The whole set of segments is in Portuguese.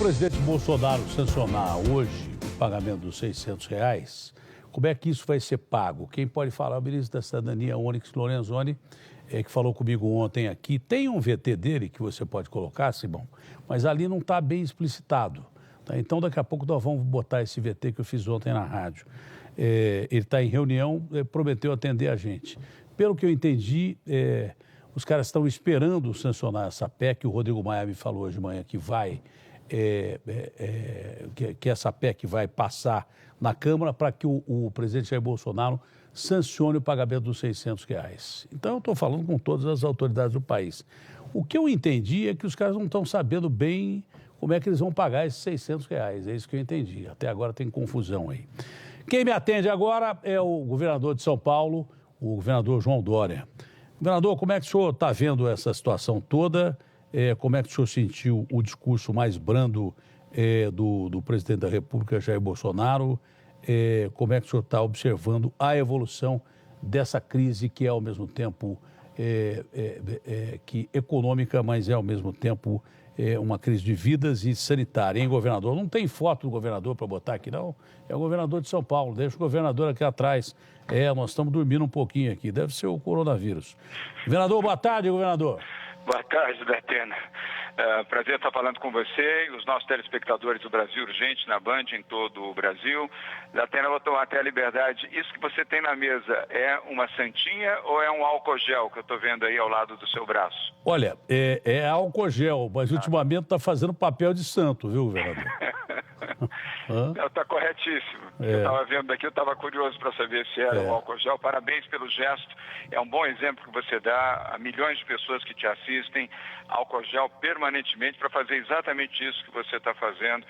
presidente Bolsonaro sancionar hoje o pagamento dos R$ 600, como é que isso vai ser pago? Quem pode falar é o ministro da Cidadania, Onyx Lorenzoni, que falou comigo ontem aqui. Tem um VT dele que você pode colocar, Simão, mas ali não está bem explicitado. Tá? Então, daqui a pouco nós vamos botar esse VT que eu fiz ontem na rádio. Ele está em reunião, prometeu atender a gente. Pelo que eu entendi, os caras estão esperando sancionar essa PEC. O Rodrigo Maia me falou hoje de manhã que vai... que essa PEC vai passar na Câmara para que o presidente Jair Bolsonaro sancione o pagamento dos R$ 600. Então, eu estou falando com todas as autoridades do país. O que eu entendi é que os caras não estão sabendo bem como é que eles vão pagar esses R$ 600. É isso que eu entendi. Até agora tem confusão aí. Quem me atende agora é o governador de São Paulo, o governador João Dória. Governador, como é que o senhor está vendo essa situação toda? Como é que o senhor sentiu o discurso mais brando do presidente da República, Jair Bolsonaro? Como é que o senhor está observando a evolução dessa crise que é ao mesmo tempo que econômica, mas é ao mesmo tempo uma crise de vidas e sanitária, hein, governador? Não tem foto do governador para botar aqui, não? É o governador de São Paulo, deixa o governador aqui atrás. Nós estamos dormindo um pouquinho aqui, deve ser o coronavírus. Governador, boa tarde, governador. Boa tarde, Datena. Prazer estar falando com você e os nossos telespectadores do Brasil Urgente, na Band, em todo o Brasil. Datena, eu vou tomar até a liberdade. Isso que você tem na mesa é uma santinha ou é um álcool gel que eu estou vendo aí ao lado do seu braço? Olha, é álcool gel, mas ultimamente está fazendo papel de santo, viu, governador? Está corretíssimo. Eu estava vendo daqui, eu estava curioso para saber se era um álcool gel. Parabéns pelo gesto. É um bom exemplo que você dá a milhões de pessoas que te assistem. Álcool gel permanentemente para fazer exatamente isso que você está fazendo,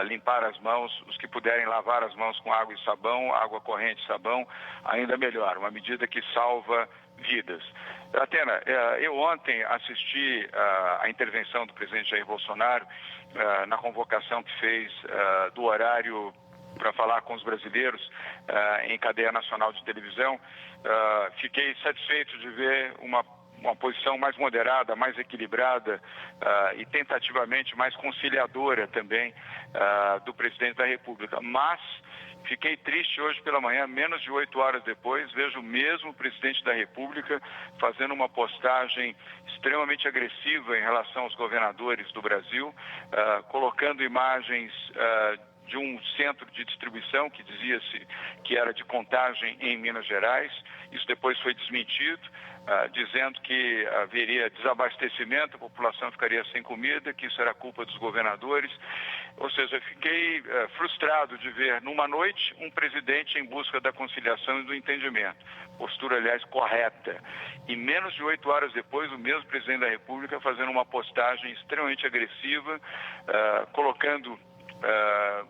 limpar as mãos. Os que puderem lavar as mãos com água e sabão, água corrente e sabão, ainda melhor. Uma medida que salva vidas. Atena, eu ontem assisti a intervenção do presidente Jair Bolsonaro na convocação que fez do horário para falar com os brasileiros em cadeia nacional de televisão. Fiquei satisfeito de ver uma posição mais moderada, mais equilibrada e tentativamente mais conciliadora também do presidente da República. Mas fiquei triste hoje pela manhã, menos de 8 horas depois, vejo o mesmo presidente da República fazendo uma postagem extremamente agressiva em relação aos governadores do Brasil, colocando imagens de um centro de distribuição que dizia-se que era de Contagem em Minas Gerais. Isso depois foi desmentido, dizendo que haveria desabastecimento, a população ficaria sem comida, que isso era culpa dos governadores. Ou seja, fiquei frustrado de ver numa noite um presidente em busca da conciliação e do entendimento. Postura, aliás, correta. E menos de 8 horas depois, o mesmo presidente da República fazendo uma postagem extremamente agressiva, colocando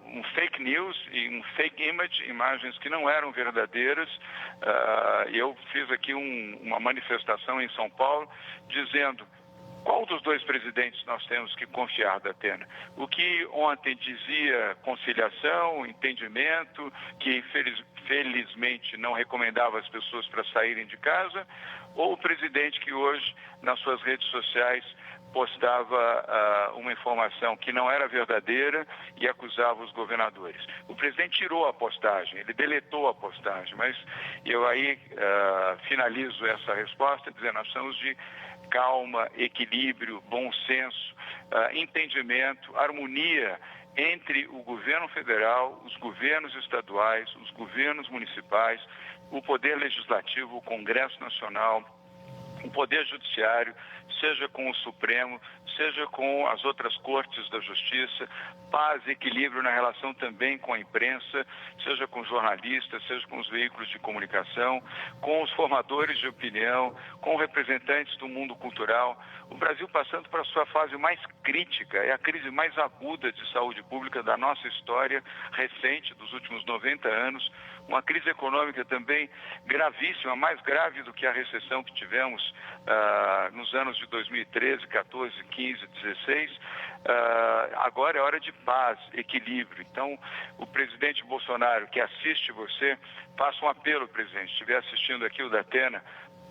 um fake news e um fake image, imagens que não eram verdadeiras. Eu fiz aqui uma manifestação em São Paulo dizendo: qual dos dois presidentes nós temos que confiar, Datena? O que ontem dizia conciliação, entendimento, que felizmente não recomendava as pessoas para saírem de casa, ou o presidente que hoje, nas suas redes sociais, postava uma informação que não era verdadeira e acusava os governadores. O presidente tirou a postagem, ele deletou a postagem, mas eu aí finalizo essa resposta dizendo: nós precisamos de calma, equilíbrio, bom senso, entendimento, harmonia entre o governo federal, os governos estaduais, os governos municipais, o poder legislativo, o Congresso Nacional, o Poder Judiciário, seja com o Supremo, seja com as outras cortes da Justiça, paz e equilíbrio na relação também com a imprensa, seja com jornalistas, seja com os veículos de comunicação, com os formadores de opinião, com representantes do mundo cultural. O Brasil passando para a sua fase mais crítica, é a crise mais aguda de saúde pública da nossa história recente, dos últimos 90 anos, uma crise econômica também gravíssima, mais grave do que a recessão que tivemos nos anos de 2013, 14, 15, 16. Agora é hora de paz, equilíbrio. Então, o presidente Bolsonaro, que assiste você, faça um apelo, presidente, se estiver assistindo aqui o Datena: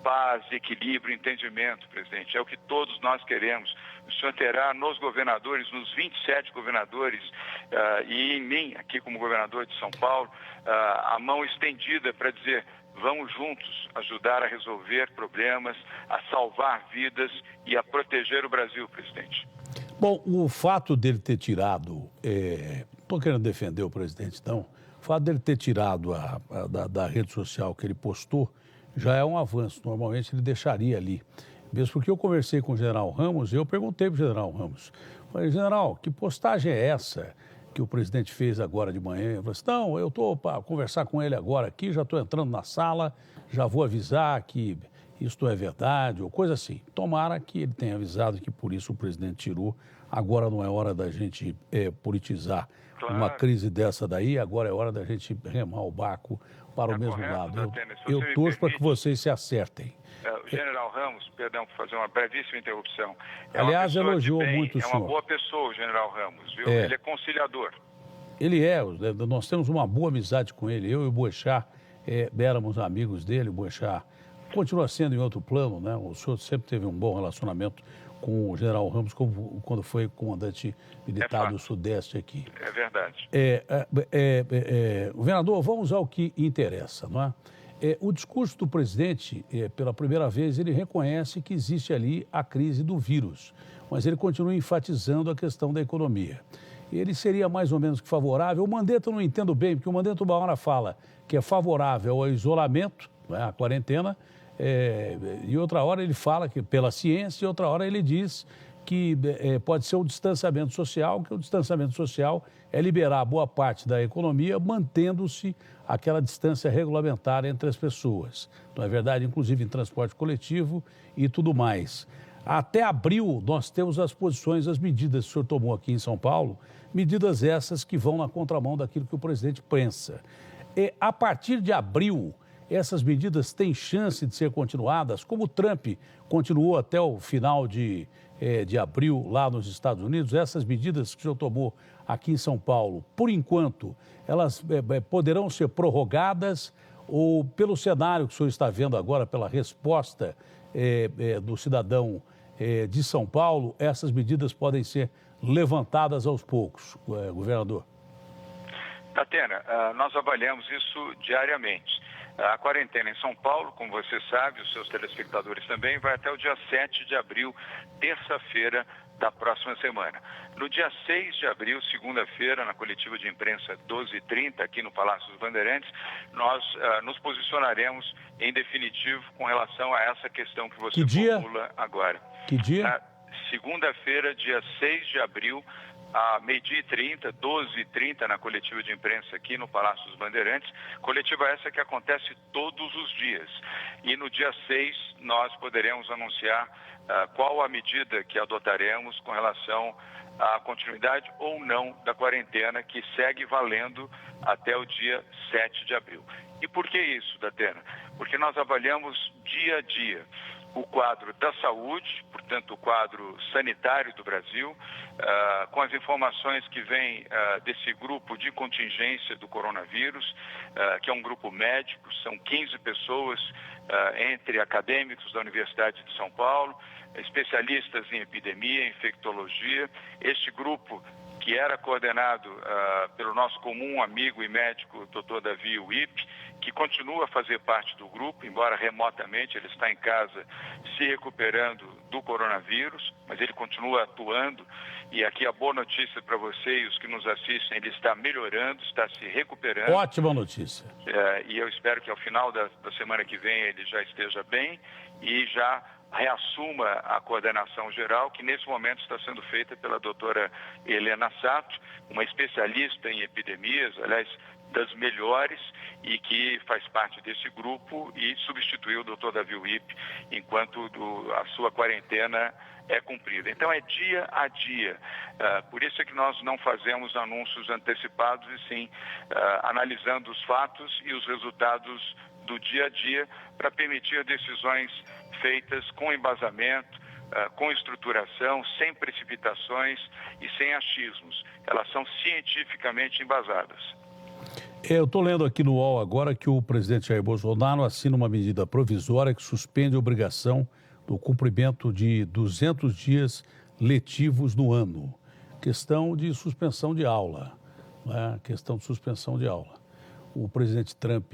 paz, equilíbrio, entendimento, presidente. É o que todos nós queremos. o senhor terá nos governadores, nos 27 governadores e em mim, aqui como governador de São Paulo, a mão estendida para dizer: vamos juntos ajudar a resolver problemas, a salvar vidas e a proteger o Brasil, presidente. Bom, o fato dele ter tirado, estou querendo defender o presidente, então, o fato dele ter tirado da rede social que ele postou já é um avanço. Normalmente ele deixaria ali. Mesmo porque eu conversei com o general Ramos e eu perguntei para o general Ramos, falei: general, que postagem é essa que o presidente fez agora de manhã? Eu falei assim: não, eu estou para conversar com ele agora aqui, já estou entrando na sala, já vou avisar que isto é verdade, ou coisa assim. Tomara que ele tenha avisado que por isso o presidente tirou. Agora não é hora da gente politizar uma crise dessa daí, agora é hora da gente remar o barco para o mesmo lado. Eu torço para que vocês se acertem. O general Ramos, perdão por fazer uma brevíssima interrupção. Aliás, elogiou muito o senhor. É uma boa pessoa o general Ramos, viu? Ele é conciliador. Ele nós temos uma boa amizade com ele. Eu e o Boechat éramos amigos dele. O Boechat continua sendo em outro plano, né? O senhor sempre teve um bom relacionamento com o general Ramos quando foi comandante militar do Sudeste aqui. É verdade. Governador, vamos ao que interessa, não é? O discurso do presidente, pela primeira vez, ele reconhece que existe ali a crise do vírus, mas ele continua enfatizando a questão da economia. Ele seria mais ou menos que favorável. O Mandetta eu não entendo bem, porque o Mandetta uma hora fala que é favorável ao isolamento, né, à quarentena, e outra hora ele fala que pela ciência, e outra hora ele diz que pode ser o distanciamento social, que o distanciamento social é liberar boa parte da economia, mantendo-se aquela distância regulamentar entre as pessoas. Não é verdade? Inclusive em transporte coletivo e tudo mais. Até abril, nós temos as posições, as medidas que o senhor tomou aqui em São Paulo, medidas essas que vão na contramão daquilo que o presidente pensa. A partir de abril, essas medidas têm chance de ser continuadas, como o Trump continuou até o final de abril lá nos Estados Unidos. Essas medidas que o senhor tomou aqui em São Paulo, por enquanto, elas poderão ser prorrogadas ou, pelo cenário que o senhor está vendo agora, pela resposta do cidadão de São Paulo, essas medidas podem ser levantadas aos poucos, governador? Datena, nós avaliamos isso diariamente. A quarentena em São Paulo, como você sabe, os seus telespectadores também, vai até o dia 7 de abril, terça-feira da próxima semana. No dia 6 de abril, segunda-feira, na coletiva de imprensa 12h30, aqui no Palácio dos Bandeirantes, nós nos posicionaremos em definitivo com relação a essa questão que você formula agora. Que dia? Na segunda-feira, dia 6 de abril, a 12h30, 12h30, na coletiva de imprensa aqui no Palácio dos Bandeirantes, coletiva essa que acontece todos os dias. E no dia 6 nós poderemos anunciar qual a medida que adotaremos com relação à continuidade ou não da quarentena, que segue valendo até o dia 7 de abril. E por que isso, Datena? Porque nós avaliamos dia a dia o quadro da saúde, portanto o quadro sanitário do Brasil, com as informações que vêm desse grupo de contingência do coronavírus, que é um grupo médico, são 15 pessoas, entre acadêmicos da Universidade de São Paulo, especialistas em epidemia, infectologia. Este grupo, que era coordenado pelo nosso comum amigo e médico, Dr. Davi Uip, que continua a fazer parte do grupo, embora remotamente, ele está em casa se recuperando do coronavírus, mas ele continua atuando. E aqui a boa notícia para você e os que nos assistem: ele está melhorando, está se recuperando. Ótima notícia. E eu espero que ao final da semana que vem ele já esteja bem e já reassuma a coordenação geral, que nesse momento está sendo feita pela doutora Helena Sato, uma especialista em epidemias, aliás, das melhores, e que faz parte desse grupo e substituiu o doutor Davi Uip enquanto a sua quarentena é cumprida. Então é dia a dia. Por isso é que nós não fazemos anúncios antecipados, e sim analisando os fatos e os resultados do dia a dia para permitir decisões feitas com embasamento, com estruturação, sem precipitações e sem achismos. Elas são cientificamente embasadas. Eu estou lendo aqui no UOL agora que o presidente Jair Bolsonaro assina uma medida provisória que suspende a obrigação do cumprimento de 200 dias letivos no ano. Questão de suspensão de aula, né? Questão de suspensão de aula. O presidente Trump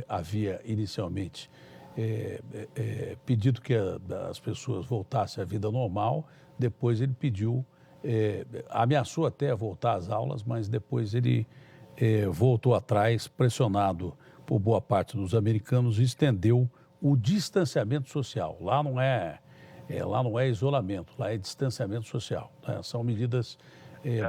havia inicialmente pedido que as pessoas voltassem à vida normal, depois ele pediu, ameaçou até voltar às aulas, mas depois ele voltou atrás, pressionado por boa parte dos americanos, e estendeu o distanciamento social. Lá não é isolamento, lá é distanciamento social, né? São medidas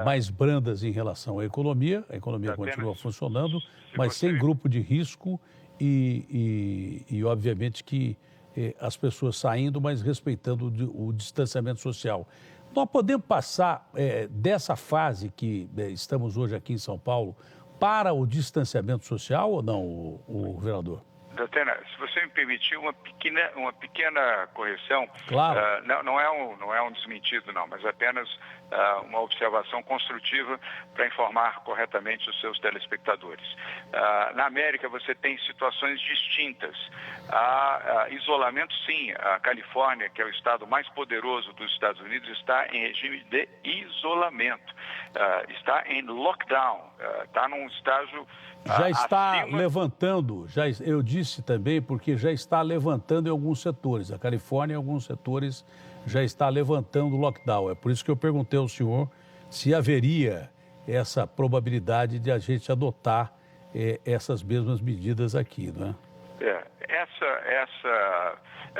mais brandas em relação à economia. A economia continua funcionando, mas sem grupo de risco e obviamente que as pessoas saindo, mas respeitando o distanciamento social. Nós podemos passar dessa fase que estamos hoje aqui em São Paulo para o distanciamento social ou não, o governador? Datena, se você me permitir uma pequena correção, claro. Não é um desmentido, não, mas apenas uma observação construtiva para informar corretamente os seus telespectadores. Na América você tem situações distintas. Há isolamento, sim. A Califórnia, que é o estado mais poderoso dos Estados Unidos, está em regime de isolamento, está em lockdown, está num estágio já está levantando, eu disse também, porque já está levantando em alguns setores. A Califórnia, em alguns setores, já está levantando o lockdown. É por isso que eu perguntei ao senhor se haveria essa probabilidade de a gente adotar essas mesmas medidas aqui, não é?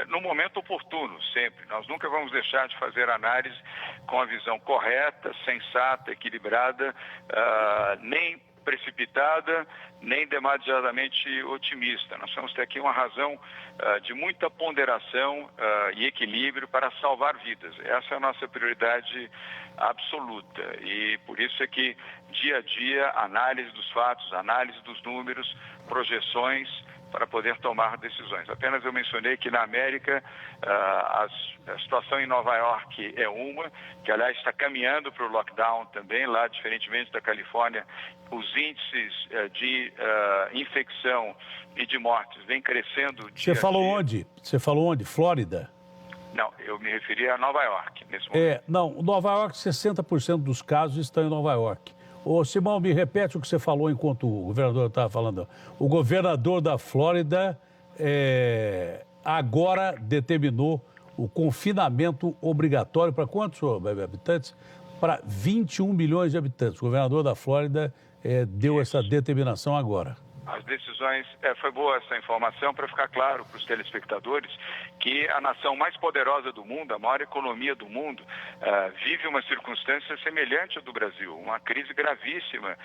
No momento oportuno, sempre. Nós nunca vamos deixar de fazer análise com a visão correta, sensata, equilibrada, nem precipitada, nem demasiadamente otimista. Nós vamos ter aqui uma razão de muita ponderação e equilíbrio para salvar vidas. Essa é a nossa prioridade absoluta. E por isso é que, dia a dia, análise dos fatos, análise dos números, projeções para poder tomar decisões. Apenas eu mencionei que na América a situação em Nova York é uma, que aliás está caminhando para o lockdown também, lá diferentemente da Califórnia, os índices de infecção e de mortes vêm crescendo dia a dia. Você falou onde? Flórida? Não, eu me referi a Nova York nesse momento. Não, Nova York, 60% dos casos estão em Nova York. Ô, Simão, me repete o que você falou enquanto o governador estava falando. O governador da Flórida agora determinou o confinamento obrigatório para quantos habitantes? Para 21 milhões de habitantes. O governador da Flórida deu essa determinação agora. As decisões, foi boa essa informação para ficar claro para os telespectadores que a nação mais poderosa do mundo, a maior economia do mundo, vive uma circunstância semelhante à do Brasil, uma crise gravíssima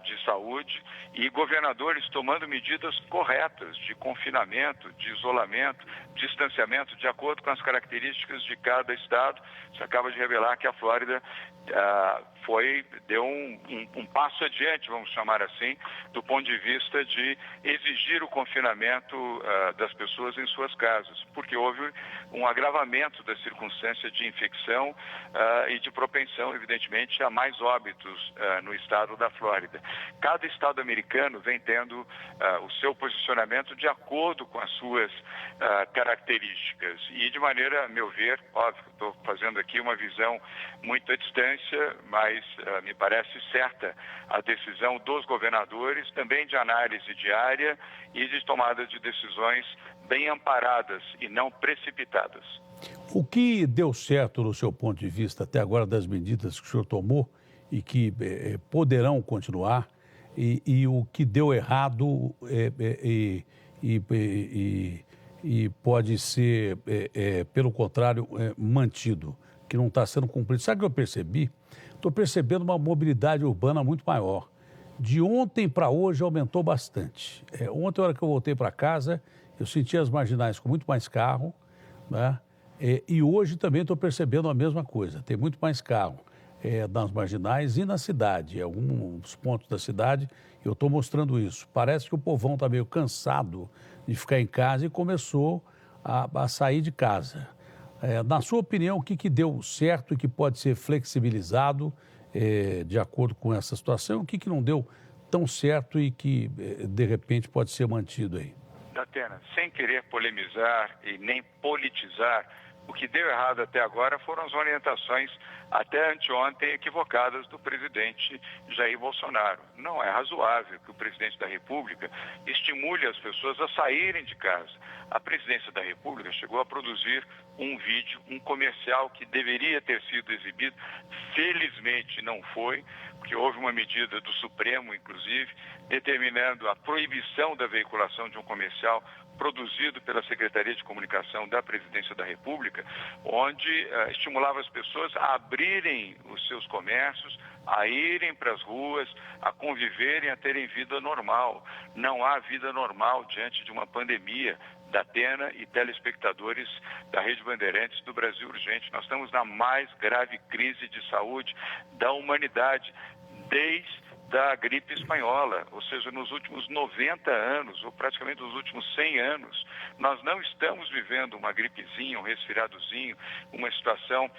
de saúde e governadores tomando medidas corretas de confinamento, de isolamento, distanciamento, de acordo com as características de cada estado. Isso acaba de revelar que a Flórida deu um passo adiante, vamos chamar assim, do ponto de vista de exigir o confinamento das pessoas em suas casas, porque houve um agravamento da circunstância de infecção e de propensão, evidentemente, a mais óbitos no estado da Flórida. Cada estado americano vem tendo o seu posicionamento de acordo com as suas características e de maneira, a meu ver, óbvio, estou fazendo aqui uma visão muito à distância, mas me parece certa a decisão dos governadores, também de análise diária e de tomada de decisões bem amparadas e não precipitadas. O que deu certo, no seu ponto de vista, até agora, das medidas que o senhor tomou e que poderão continuar, e o que deu errado e pode ser, pelo contrário, mantido, que não está sendo cumprido? Sabe o que eu percebi? Estou percebendo uma mobilidade urbana muito maior. De ontem para hoje aumentou bastante. Ontem, na hora que eu voltei para casa, eu senti as marginais com muito mais carro, né? E hoje também estou percebendo a mesma coisa. Tem muito mais carro nas marginais e na cidade. Em alguns pontos da cidade eu estou mostrando isso. Parece que o povão está meio cansado de ficar em casa e começou a sair de casa. Na sua opinião, o que deu certo e que pode ser flexibilizado de acordo com essa situação? O que não deu tão certo e que, de repente, pode ser mantido aí? Datena, sem querer polemizar e nem politizar O que deu errado até agora foram as orientações, até anteontem, equivocadas do presidente Jair Bolsonaro. Não é razoável que o presidente da República estimule as pessoas a saírem de casa. A presidência da República chegou a produzir um vídeo, um comercial que deveria ter sido exibido, felizmente não foi, porque houve uma medida do Supremo, inclusive, determinando a proibição da veiculação de um comercial produzido pela Secretaria de Comunicação da Presidência da República, onde estimulava as pessoas a abrirem os seus comércios, a irem para as ruas, a conviverem, a terem vida normal. Não há vida normal diante de uma pandemia. Datena e telespectadores da Rede Bandeirantes do Brasil Urgente. Nós estamos na mais grave crise de saúde da humanidade desde da gripe espanhola, ou seja, nos últimos 90 anos, ou praticamente nos últimos 100 anos, nós não estamos vivendo uma gripezinha, um resfriadozinho, uma situação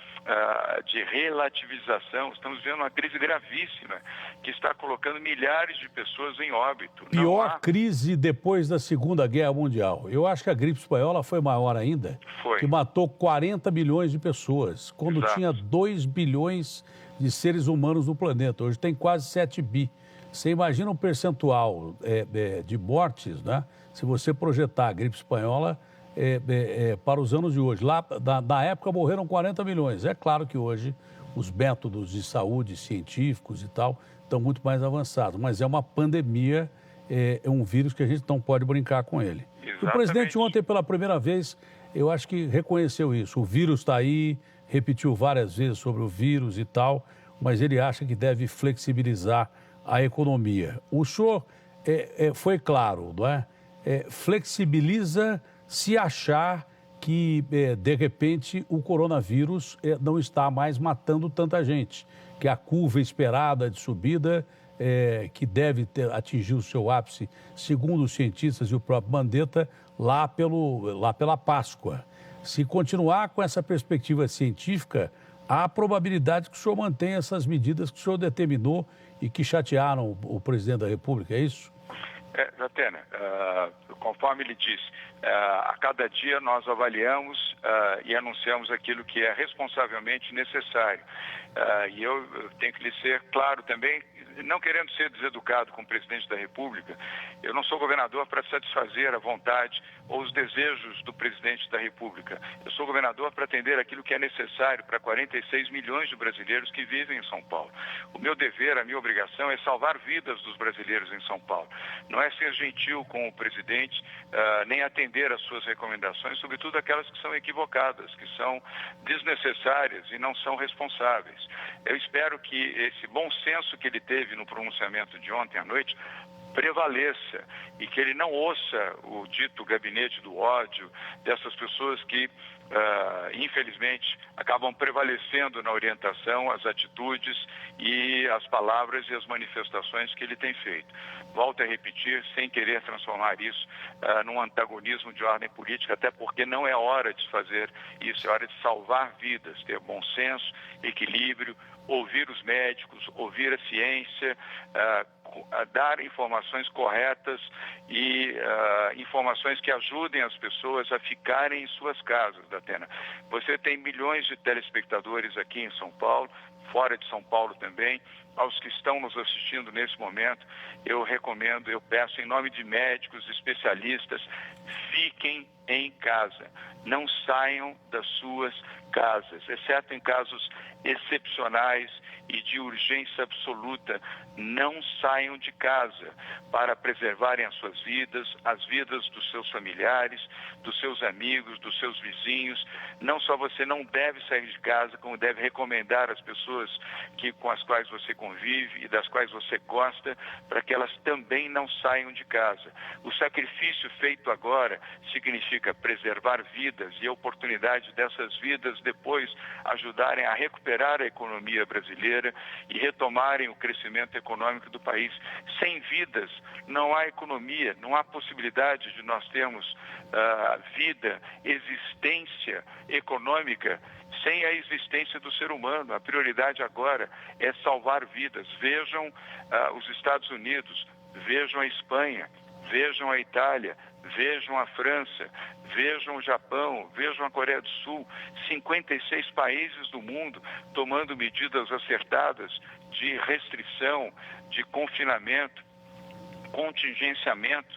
de relativização, estamos vivendo uma crise gravíssima, que está colocando milhares de pessoas em óbito. Pior crise depois da Segunda Guerra Mundial. Eu acho que a gripe espanhola foi maior ainda, que matou 40 milhões de pessoas, quando tinha 2 bilhões de seres humanos no planeta. Hoje tem quase 7 bi. Você imagina um percentual de mortes, né? Se você projetar a gripe espanhola para os anos de hoje. Lá, na época, morreram 40 milhões. É claro que hoje os métodos de saúde científicos e tal estão muito mais avançados, mas é uma pandemia, é um vírus que a gente não pode brincar com ele. Exatamente. O presidente ontem, pela primeira vez, eu acho que reconheceu isso. O vírus está aí, repetiu várias vezes sobre o vírus e tal, mas ele acha que deve flexibilizar a economia. O senhor foi claro, não é? Flexibiliza se achar que, de repente, o coronavírus não está mais matando tanta gente, que a curva esperada de subida, que deve atingir o seu ápice, segundo os cientistas e o próprio Mandetta, lá pela Páscoa. Se continuar com essa perspectiva científica, há a probabilidade que o senhor mantenha essas medidas que o senhor determinou e que chatearam o presidente da República, é isso? Datena, conforme ele disse, a cada dia nós avaliamos e anunciamos aquilo que é responsavelmente necessário. E eu tenho que lhe ser claro também, não querendo ser deseducado com o presidente da República, eu não sou governador para satisfazer a vontade ou os desejos do presidente da República. Eu sou governador para atender aquilo que é necessário para 46 milhões de brasileiros que vivem em São Paulo. O meu dever, a minha obrigação é salvar vidas dos brasileiros em São Paulo. Não é ser gentil com o presidente, nem atender às suas recomendações, sobretudo aquelas que são equivocadas, que são desnecessárias e não são responsáveis. Eu espero que esse bom senso que ele teve no pronunciamento de ontem à noite prevaleça e que ele não ouça o dito gabinete do ódio dessas pessoas que, infelizmente, acabam prevalecendo na orientação, as atitudes e as palavras e as manifestações que ele tem feito. Volto a repetir, sem querer transformar isso num antagonismo de ordem política, até porque não é hora de fazer isso, é hora de salvar vidas, ter bom senso, equilíbrio, ouvir os médicos, ouvir a ciência, dar informações corretas e informações que ajudem as pessoas a ficarem em suas casas, Datena. Você tem milhões de telespectadores aqui em São Paulo, fora de São Paulo também. Aos que estão nos assistindo nesse momento, eu recomendo, eu peço em nome de médicos, especialistas, fiquem em casa. Não saiam das suas casas, exceto em casos excepcionais e de urgência absoluta. Não saiam de casa para preservarem as suas vidas, as vidas dos seus familiares, dos seus amigos, dos seus vizinhos. Não só você não deve sair de casa, como deve recomendar às pessoas com as quais você convive e das quais você gosta, para que elas também não saiam de casa. O sacrifício feito agora significa preservar vidas e a oportunidade dessas vidas depois ajudarem a recuperar a economia brasileira e retomarem o crescimento econômico do país. Sem vidas não há economia, não há possibilidade de nós termos vida, existência econômica sem a existência do ser humano. A prioridade agora é salvar vidas. Vejam os Estados Unidos, vejam a Espanha, vejam a Itália, vejam a França, vejam o Japão, vejam a Coreia do Sul, 56 países do mundo tomando medidas acertadas de restrição, de confinamento, contingenciamento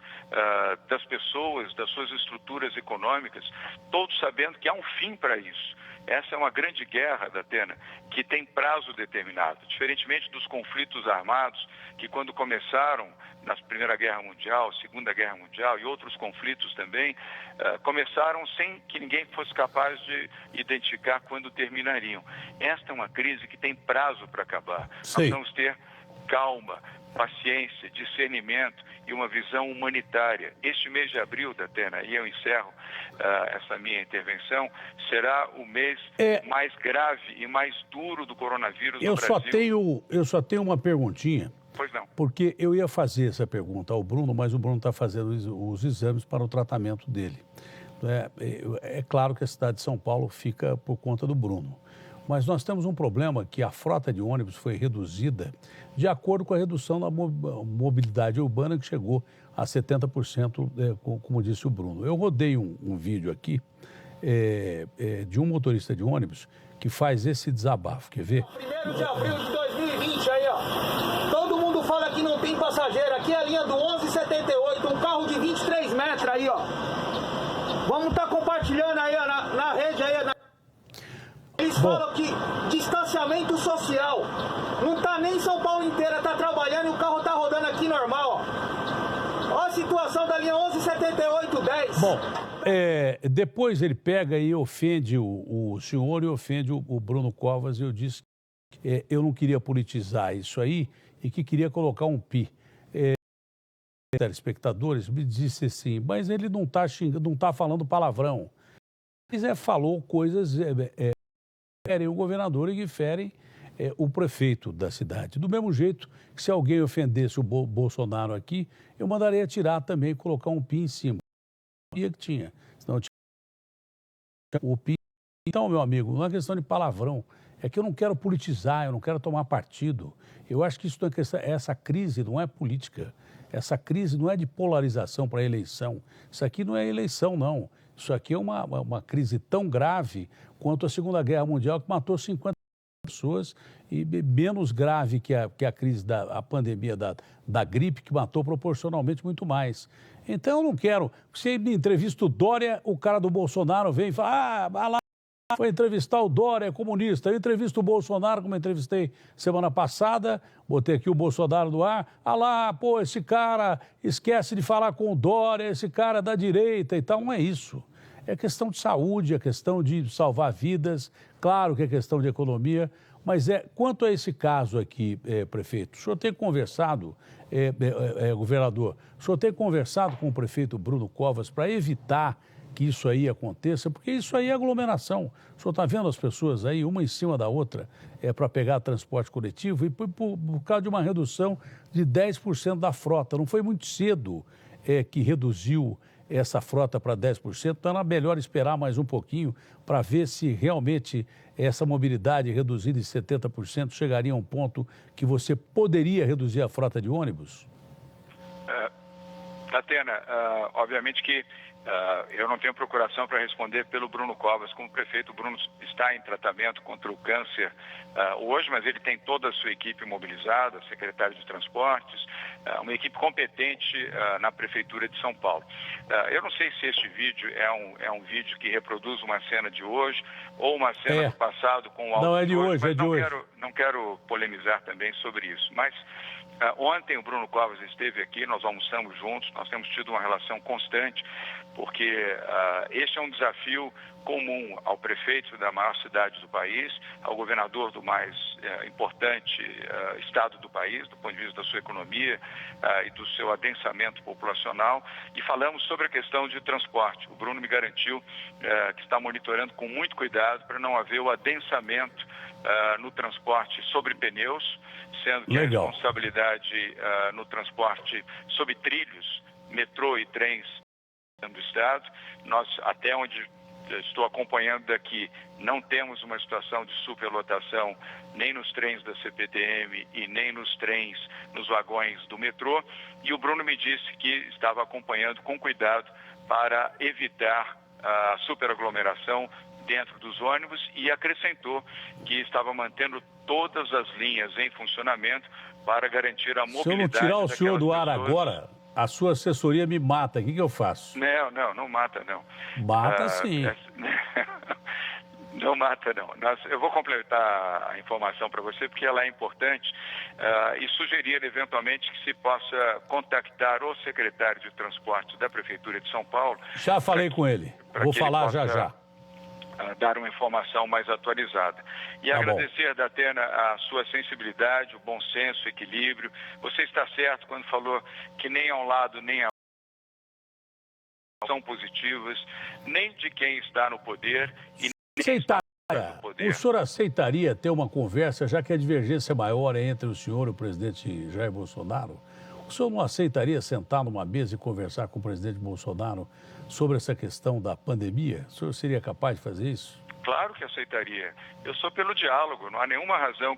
das pessoas, das suas estruturas econômicas, todos sabendo que há um fim para isso. Essa é uma grande guerra, Datena, que tem prazo determinado, diferentemente dos conflitos armados que quando começaram na Primeira Guerra Mundial, Segunda Guerra Mundial e outros conflitos também, começaram sem que ninguém fosse capaz de identificar quando terminariam. Esta é uma crise que tem prazo para acabar. Sim. Nós vamos ter calma, paciência, discernimento e uma visão humanitária. Este mês de abril, Datena, e eu encerro essa minha intervenção, será o mês mais grave e mais duro do coronavírus no Brasil. Eu só tenho uma perguntinha. Pois não. Porque eu ia fazer essa pergunta ao Bruno, mas o Bruno está fazendo os exames para o tratamento dele. É claro que a cidade de São Paulo fica por conta do Bruno. Mas nós temos um problema que a frota de ônibus foi reduzida de acordo com a redução da mobilidade urbana, que chegou a 70%, como disse o Bruno. Eu rodei um vídeo aqui de um motorista de ônibus que faz esse desabafo. Quer ver? 1º de abril de 2020 aí, ó. Todo mundo fala que não tem passageiro. Aqui é a linha do 1178, um carro de 23 metros aí, ó. Vamos estar compartilhando aí, ó, na rede aí, Eles falam que distanciamento social. Não tá nem São Paulo inteira, tá trabalhando e o carro tá rodando aqui normal, ó. Ó a situação da linha 117810. Bom, depois ele pega e ofende o senhor e ofende o Bruno Covas. E eu disse que eu não queria politizar isso aí e que queria colocar um pi. Telespectadores me disse assim, mas ele não tá xingando, não tá falando palavrão. Ele falou coisas... ferem o governador e que ferem o prefeito da cidade. Do mesmo jeito que se alguém ofendesse o Bolsonaro aqui, eu mandaria tirar também e colocar um pi em cima. Que tinha. Senão tinha o pi. Então, meu amigo, não é questão de palavrão. É que eu não quero politizar, eu não quero tomar partido. Eu acho que essa crise não é política. Essa crise não é de polarização para eleição. Isso aqui não é eleição, não. Isso aqui é uma crise tão grave quanto a Segunda Guerra Mundial, que matou 50 pessoas, e menos grave que a crise da pandemia da gripe, que matou proporcionalmente muito mais. Então, eu não quero... Se me entrevista o Dória, o cara do Bolsonaro vem e fala, lá, foi entrevistar o Dória, comunista. Eu entrevisto o Bolsonaro, como eu entrevistei semana passada, botei aqui o Bolsonaro no ar. Lá, pô, esse cara esquece de falar com o Dória, esse cara é da direita e tal. Não é isso. É questão de saúde, é questão de salvar vidas, claro que é questão de economia, mas quanto a esse caso aqui, prefeito, o senhor tem conversado, governador, o senhor tem conversado com o prefeito Bruno Covas para evitar que isso aí aconteça, porque isso aí é aglomeração. O senhor está vendo as pessoas aí, uma em cima da outra, para pegar transporte coletivo e por causa de uma redução de 10% da frota. Não foi muito cedo que reduziu essa frota para 10%, então era melhor esperar mais um pouquinho para ver se realmente essa mobilidade reduzida em 70% chegaria a um ponto que você poderia reduzir a frota de ônibus? Datena, obviamente que eu não tenho procuração para responder pelo Bruno Covas. Como prefeito, o Bruno está em tratamento contra o câncer hoje, mas ele tem toda a sua equipe mobilizada, secretário de transportes, uma equipe competente na Prefeitura de São Paulo. Eu não sei se este vídeo é um vídeo que reproduz uma cena de hoje ou uma cena do passado com o áudio. Não, é de hoje, mas é de hoje. Não quero polemizar também sobre isso, mas... ontem o Bruno Covas esteve aqui, nós almoçamos juntos, nós temos tido uma relação constante, porque este é um desafio comum ao prefeito da maior cidade do país, ao governador do mais importante estado do país, do ponto de vista da sua economia e do seu adensamento populacional, e falamos sobre a questão de transporte. O Bruno me garantiu que está monitorando com muito cuidado para não haver o adensamento no transporte sobre pneus, sendo que Legal. a responsabilidade no transporte sobre trilhos, metrô e trens do Estado. Nós, até onde estou acompanhando daqui, não temos uma situação de superlotação nem nos trens da CPTM e nem nos trens, nos vagões do metrô. E o Bruno me disse que estava acompanhando com cuidado para evitar a superaglomeração dentro dos ônibus e acrescentou que estava mantendo todas as linhas em funcionamento para garantir a mobilidade. Se eu não tirar o senhor do ar agora, a sua assessoria me mata. O que eu faço? Não mata, não. Mata sim. Não mata, não. Eu vou completar a informação para você, porque ela é importante, e sugerir, eventualmente, que se possa contactar o secretário de Transportes da Prefeitura de São Paulo. Já falei com ele. Vou falar já. Dar uma informação mais atualizada. E agradecer, Datena, a sua sensibilidade, o bom senso, o equilíbrio. Você está certo quando falou que nem a um lado nem a outro são positivas, nem de quem está no poder e O senhor aceitaria ter uma conversa, já que a divergência maior é entre o senhor e o presidente Jair Bolsonaro? O senhor não aceitaria sentar numa mesa e conversar com o presidente Bolsonaro sobre essa questão da pandemia? O senhor seria capaz de fazer isso? Claro que aceitaria. Eu sou pelo diálogo, não há nenhuma razão que